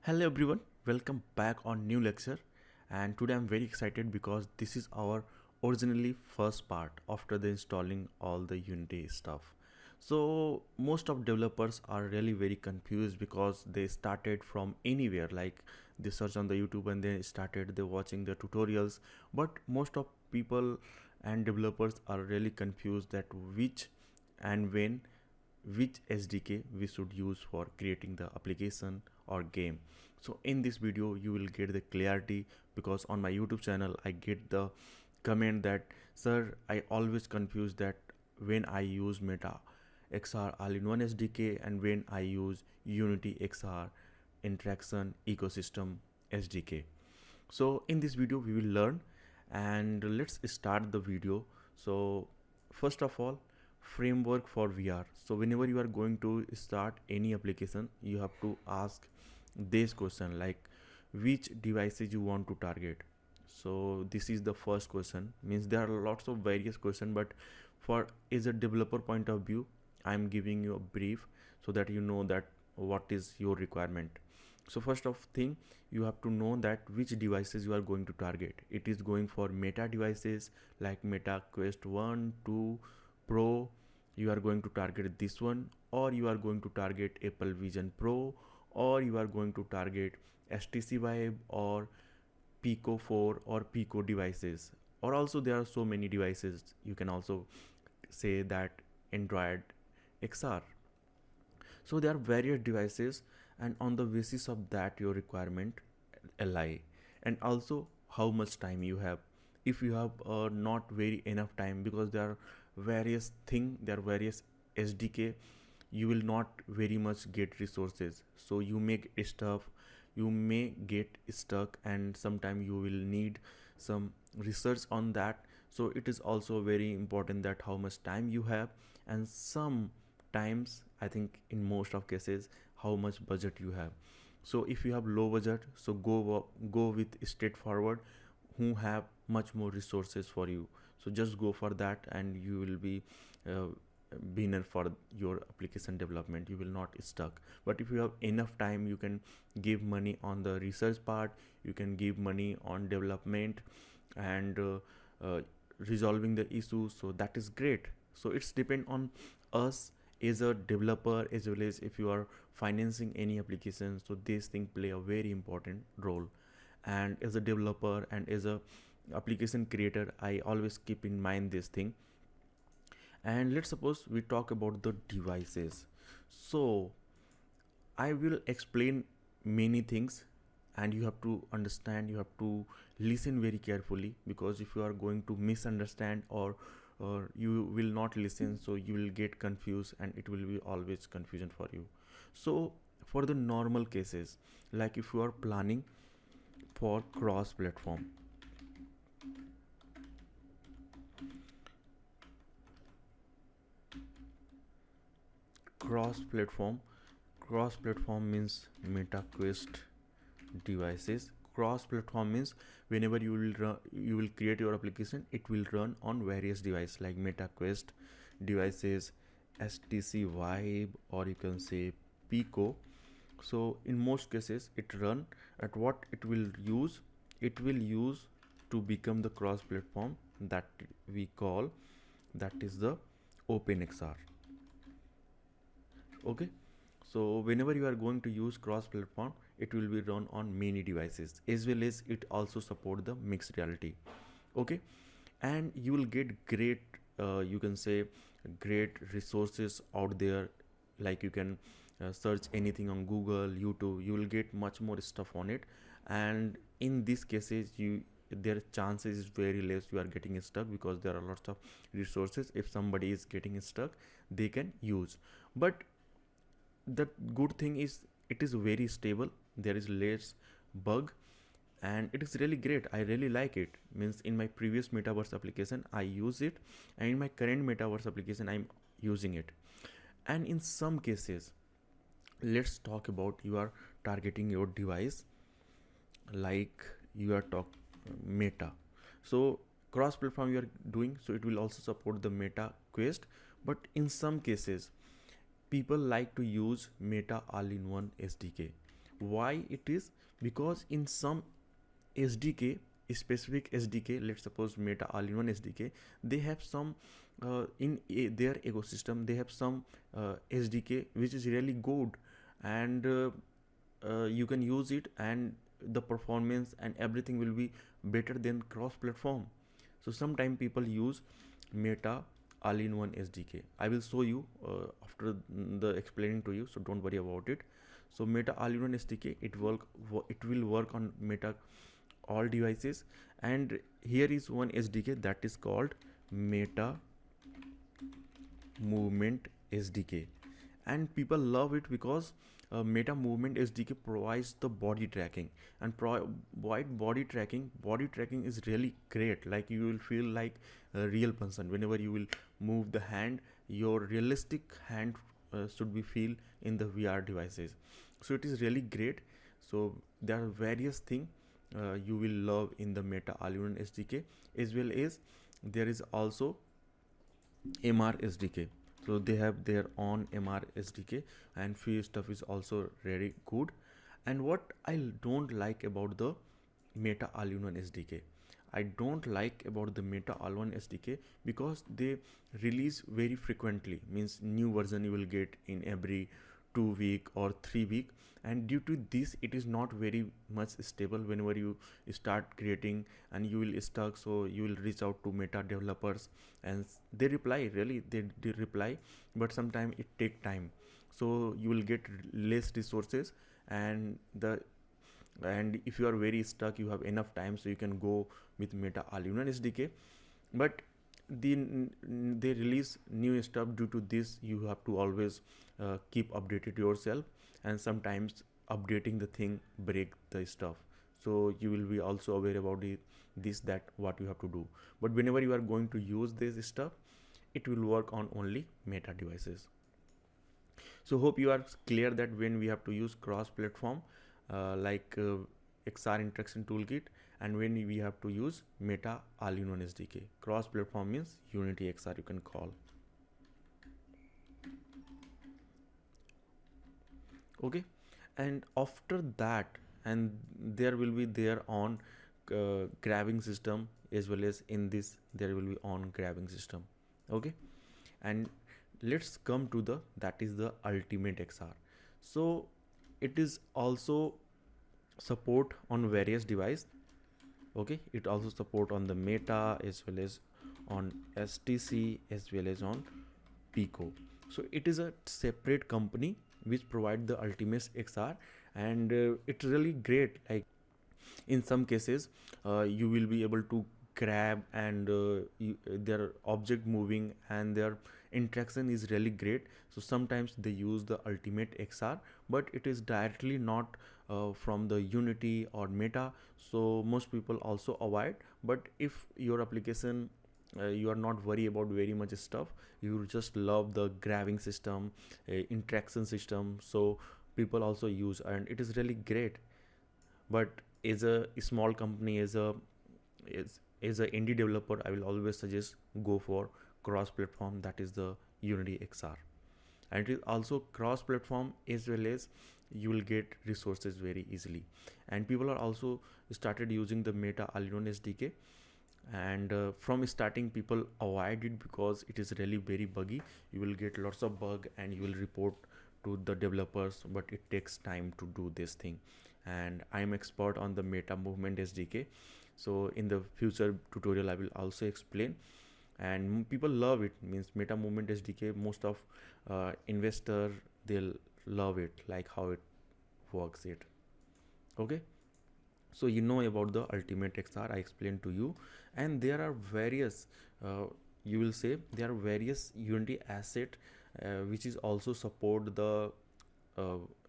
Hello everyone, welcome back on new lecture. And today I'm very excited because this is our originally first part after the installing all the Unity stuff. So most of developers are really very confused because they started from anywhere, like they search on the YouTube and they started they watching the tutorials. But most of people and developers are really confused that which and when which SDK we should use for creating the application or game. So in this video you will get the clarity, because on my YouTube channel I get the comment that, sir, I always confuse that when I use Meta XR all-in-one SDK and when I use Unity XR interaction ecosystem SDK. So in this video we will learn, and let's start the video. So first of all, framework for VR. So whenever you are going to start any application, you have to ask this question, like which devices you want to target. So this is the first question. Means there are lots of various questions, but for as a developer point of view, I'm giving you a brief so that you know that what is your requirement. So first of thing, you have to know that which devices you are going to target. It is going for Meta devices like Meta Quest 1, 2, Pro. You are going to target this one, or you are going to target Apple Vision Pro, or you are going to target HTC Vive or Pico 4 or Pico devices. Or also there are so many devices. You can also say that Android XR. So there are various devices, and on the basis of that your requirement li, and also how much time you have. If you have not very enough time, because there are various thing, there are various SDK, you will not very much get resources, so you make stuff, you may get stuck, and sometime you will need some research on that. So it is also very important that how much time you have, and sometimes I think in most of cases how much budget you have. So if you have low budget, so go with straightforward who have much more resources for you. So just go for that and you will be uh, winner for your application development. You will not stuck. But if you have enough time, you can give money on the research part, you can give money on development and uh, resolving the issues. So that is great. So it's depend on us as a developer, as well as if you are financing any application. So these things play a very important role. And as a developer and as a application creator, I always keep in mind this thing. And let's suppose we talk about the devices. So I will explain many things, and you have to understand, you have to listen very carefully, because if you are going to misunderstand or you will not listen, so you will get confused and it will be always confusion for you. So for the normal cases, like if you are planning for cross platform, cross platform means Meta Quest devices. Cross platform means whenever you will create your application, it will run on various devices like Meta Quest devices, HTC Vive, or you can say Pico. So in most cases it run at what it will use, it will use to become the cross platform that we call, that is the OpenXR. Okay, so whenever you are going to use cross platform, it will be run on many devices, as well as it also support the mixed reality. Okay, and you will get great you can say great resources out there, like you can search anything on Google, YouTube, you will get much more stuff on it. And in these cases their chances is very less you are getting stuck, because there are lots of resources. If somebody is getting stuck, they can use. But the good thing is it is very stable, there is less bug, and it is really great. I really like it. Means in my previous Metaverse application I use it, and in my current Metaverse application I'm using it. And in some cases, let's talk about you are targeting your device, like you are talk Meta. So cross platform you are doing, so it will also support the Meta Quest. But in some cases people like to use Meta all-in-one SDK. Why it is? Because in some SDK, specific SDK, let's suppose Meta all-in-one SDK, they have some their ecosystem, they have some SDK which is really good, and you can use it, and the performance and everything will be better than cross-platform. So sometimes people use Meta all-in-one SDK. I will show you after the explaining to you, so don't worry about it. So Meta all-in-one SDK, it will work on Meta all devices, and here is one SDK that is called Meta Movement SDK, and people love it because Meta Movement SDK provides the body tracking, and provide body tracking. Body tracking is really great. Like you will feel like a real person whenever you will move the hand. Your realistic hand should be feel in the VR devices. So it is really great. So there are various things you will love in the Meta all-in-one SDK, as well as there is also MR SDK. So they have their own MR SDK, and few stuff is also very good. And what I don't like about the Meta all-in-one SDK, I don't like about the Meta all-in-one SDK because they release very frequently. Means new version you will get in every 2 week or 3 week, and due to this it is not very much stable. Whenever you start creating and you will stuck, so you will reach out to Meta developers, and they reply, really they reply, but sometimes it take time, so you will get less resources. And if you are very stuck, you have enough time, so you can go with Meta all-in-one SDK. But they release new stuff. Due to this, you have to always keep updated yourself, and sometimes updating the thing break the stuff, so you will be also aware about this, that what you have to do. But whenever you are going to use this stuff, it will work on only Meta devices. So hope you are clear that when we have to use cross platform like XR interaction toolkit, and when we have to use Meta all-in-one SDK. Cross platform means Unity XR you can call. Okay, and after that, and there will be their own grabbing system, as well as in this there will be on grabbing system. Okay, and let's come to that is the ultimate XR. So it is also support on various device. Okay, it also support on the Meta, as well as on HTC, as well as on Pico. So it is a separate company which provide the ultimate XR, and it's really great. Like in some cases you will be able to grab, and their object moving and their interaction is really great. So sometimes they use the ultimate XR, but it is directly not from the Unity or Meta, so most people also avoid. But if your application you are not worried about very much stuff, you just love the grabbing system, interaction system, so people also use, and it is really great. But as a small company, as a indie developer, I will always suggest go for cross platform, that is the Unity XR. And it is also cross platform, as well as you will get resources very easily. And people are also started using the Meta all-in-one SDK, and from starting people avoid it because it is really very buggy. You will get lots of bug, and you will report to the developers, but it takes time to do this thing. And I am expert on the Meta Movement SDK, so in the future tutorial I will also explain. And people love it. Means Meta Movement SDK, most of investor, they'll love it, like how it works it. Okay, so you know about the ultimate XR, I explained to you. And there are various you will say there are various Unity asset which is also support the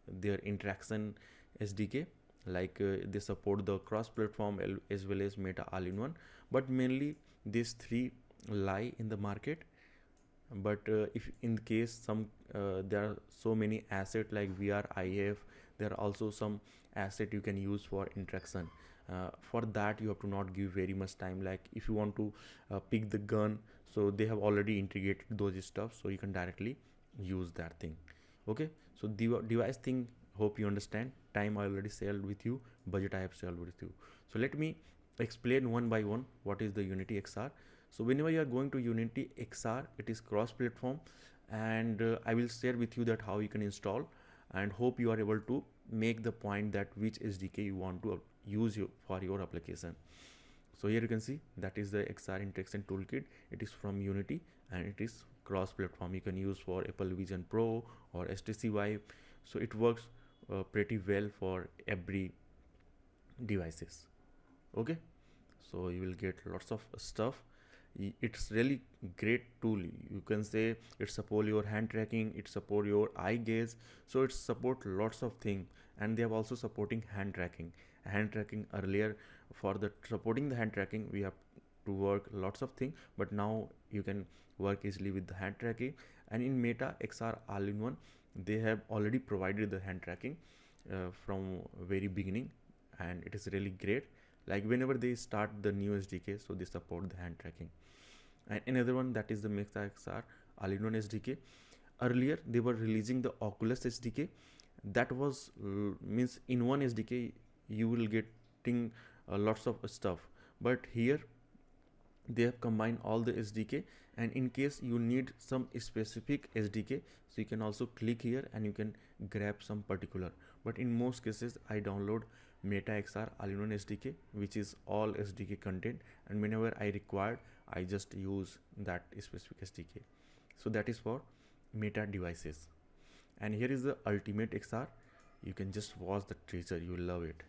their interaction SDK. Like they support the cross platform as well as Meta all-in-one, but mainly these three lie in the market. But if in case some there are so many asset like VR IF, there are also some asset you can use for interaction. For that you have to not give very much time. Like if you want to pick the gun, so they have already integrated those stuff, so you can directly use that thing. Okay, so device thing Hope you understand. Time I already shared with you, budget I have shared with you. So let me explain one by one what is the Unity XR. So whenever you are going to Unity XR, it is cross platform, and I will share with you that how you can install, and hope you are able to make the point that which SDK you want to use for your application. So here you can see that is the XR interaction toolkit. It is from Unity and it is cross platform. You can use for Apple Vision Pro or HTC Vive. So it works pretty well for every devices. Okay, so you will get lots of stuff. It's really great tool. You can say it support your hand tracking, it support your eye gaze, so it support lots of things. And they have also supporting hand tracking earlier. For the supporting the hand tracking, we have to work lots of things, but now you can work easily with the hand tracking. And in Meta XR all-in-one, they have already provided the hand tracking from very beginning, and it is really great. Like whenever they start the new SDK, so they support the hand tracking. And another one, that is the Meta XR all-in-one SDK. Earlier they were releasing the Oculus SDK. That was means in one SDK you will getting lots of stuff, but here they have combined all the SDK, and in case you need some specific SDK, so you can also click here and you can grab some particular. But in most cases I download Meta XR all-in-one SDK, which is all SDK content, and whenever I required, I just use that specific SDK. So that is for Meta devices. And here is the Ultimate XR. You can just watch the teaser, you will love it.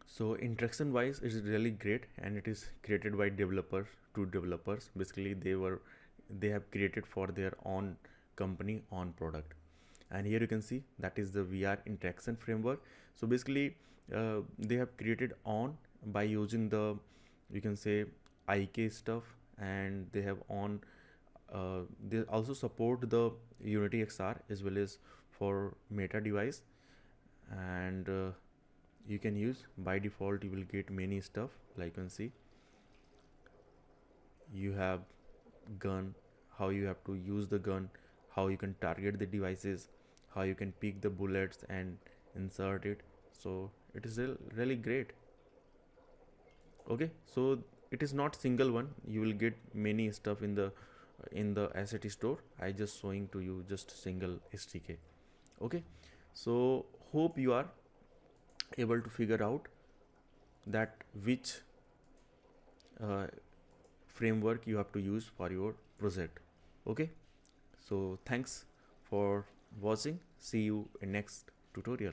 So interaction wise, it's really great, and it is created by developers, two developers. Basically they have created for their own company, own product. And here you can see that is the VR interaction framework. So basically they have created on by using the, you can say, IK stuff, and they have on they also support the Unity XR as well as for Meta device. And you can use by default, you will get many stuff. Like you can see, you have gun, how you have to use the gun, how you can target the devices, how you can pick the bullets and insert it. So it is really great. Okay, so it is not single one, you will get many stuff in the asset store. I just showing to you just single SDK. Okay, so hope you are able to figure out that which framework you have to use for your project. Okay, so thanks for watching. See you in next tutorial.